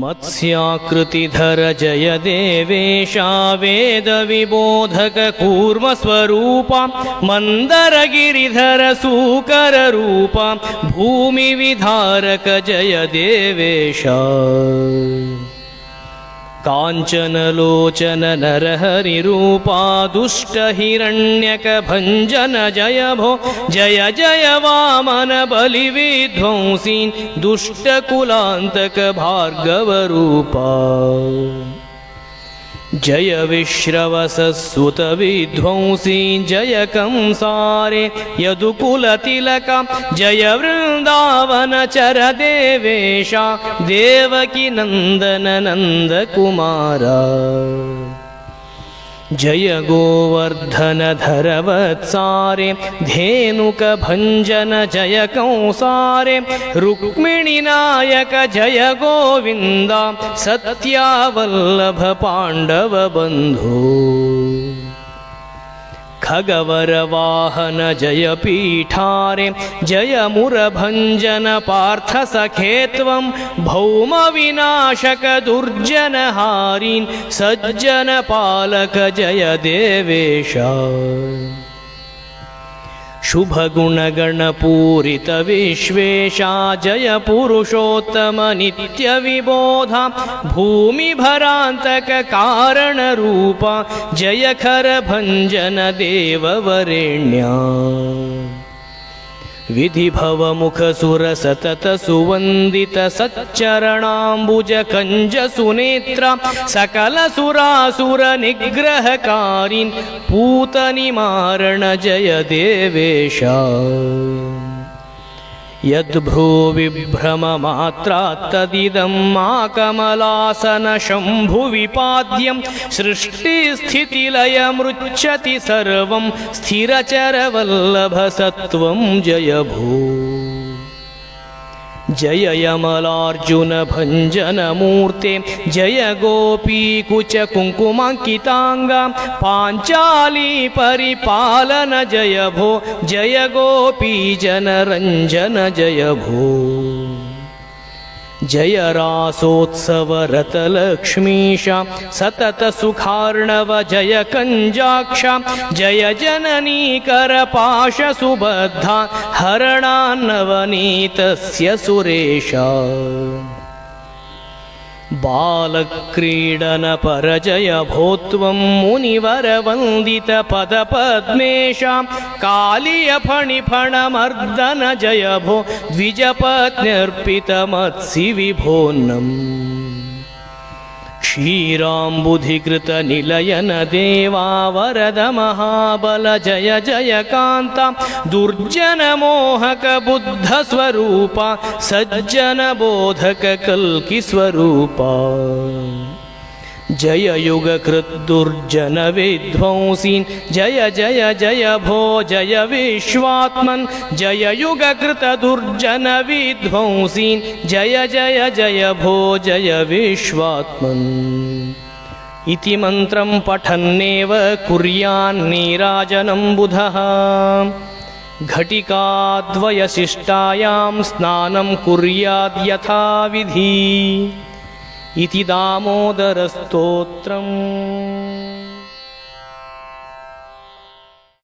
मत्स्याकृतिधर जय देवेशा वेद विबोधक कूर्म स्वरूपा मंदरगिरिधर सूकर रूपा भूमि विधारक जय देवेशा कांचन लोचन नरहरि रूपा दुष्ट हिरण्यक भंजन जय भो जय जय वामन बलि विध्वंसी दुष्ट कुलांतक भार्गव रूपा जय विश्रवसुत विध्वंसी जय कंसारे यदुकुल तिलक जय वृंदावन चर देवेशा देवकी नंदन नंद कुमारा जय गोवर्धन धर वत्सारे धेनुक भंजन जय कंसारे रुक्मिणी नायक जय गोविंदा सत्यावल्लभ पांडव बंधु खगवर वाहन जय पीठारे जय मुरभंजन पार्थ सखेत्वं भौम विनाशक दुर्जन हारीन् सज्जन पालक जय देवेशा शुभ गुण गण पूरित विश्वेशा जय पुरुषोत्तम नित्य विबोधा भूमि भरांतक कारण रूपा जय खर भंजन देव वरेण्या विधि भव मुख सुर सतत सुवंदित सच्चरणांबुज कंज सुनेत्र सकल सुरासुर निग्रहकारीन् पूत निमारण जय देवेशा यद्भ्रू विभ्रम मात्रा तदिदं मा कमलासन शंभु विपाद्यं सृष्टि स्थिति लय मृच्छति सर्वं स्थिरचर वल्लभ सत्वं जय भू जय यमलार्जुन भंजन मूर्ते जय गोपी कुच कुंकुमांकितांगा पांचाली परिपालन जय भो जय गोपी जन रंजन जय भो जय रासोत्सव रत लक्ष्मीशा सतत सुखार्णव जय कंजाक्षा जय जननी कर पाश सुबद्धा हरणान्नवनीतस्य सुरेशा बालक्रीडन परजय भोत्वं मुनिवर वंदित पद पद्मेशा कालिय फणिफण मर्दन जय भो द्विजपत्न्यर्पित मत्सि विभोन्नम् क्षीराम्बुधिकृत निलयन देवा वरद महाबल जय जय कांता दुर्जन मोहक बुद्ध स्वरूपा सज्जन बोधक कल्कि स्वरूपा जय युगकृत दुर्जन विध्वंसीन् जय जय जय भो जय विश्वात्मन् जय युगकृत दुर्जन विध्वंसीन् जय जय जय भो जय विश्वात्मन् इति मन्त्रं पठन्नेव कुर्यान्नीराजनं बुधः घटिकाद्वयशिष्टायां स्नानं कुर्याद् यथाविधि इति दामोदरस्तोत्रम्।